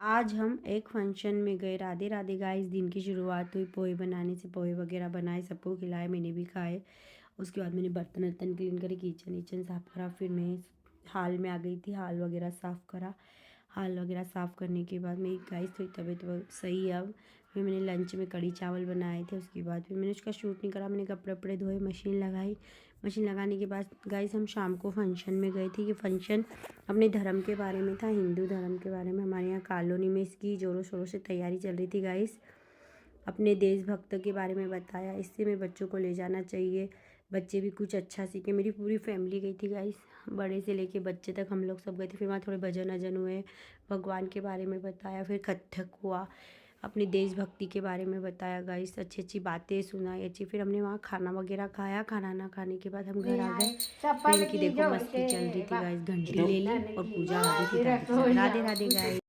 आज हम एक फंक्शन में गए। राधे राधे गाइस। दिन की शुरुआत हुई पोहे बनाने से। पोहे वगैरह बनाए, सबको खिलाए, मैंने भी खाए। उसके बाद मैंने बर्तन वर्तन क्लीन करे, किचन विचन साफ़ करा। फिर मैं हाल में आ गई थी, हाल वगैरह साफ़ करा। हाल वगैरह साफ़ करने के बाद मेरी गाइस थोड़ी तबीयत सही है अब। फिर मैंने लंच में कढ़ी चावल बनाए थे। उसके बाद फिर मैंने उसका शूट नहीं करा। मैंने कपड़े वपड़े धोए, मशीन लगाई। मशीन लगाने के बाद गाइस हम शाम को फंक्शन में गए थे। ये फंक्शन अपने धर्म के बारे में था, हिंदू धर्म के बारे में। हमारे यहाँ कॉलोनी में इसकी ज़ोरों शोरों से तैयारी चल रही थी गाइस। अपने देशभक्त के बारे में बताया। इससे में बच्चों को ले जाना चाहिए, बच्चे भी कुछ अच्छा सीखे। मेरी पूरी फैमिली गई थी गाइस, बड़े से लेके बच्चे तक हम लोग सब गए थे। फिर वहाँ थोड़े भजन वजन हुए, भगवान के बारे में बताया। फिर कथक हुआ, अपनी देशभक्ति के बारे में बताया गाइस। अच्छी अच्छी बातें सुनाई अच्छी। फिर हमने वहाँ खाना वगैरह खाया। खाना ना खाने के बाद हम घर आ गए। फिर इनकी देखो मस्ती चल रही थी गाइस। घंटी ले ली और पूजा हो रही थी। राधे राधे गाइस।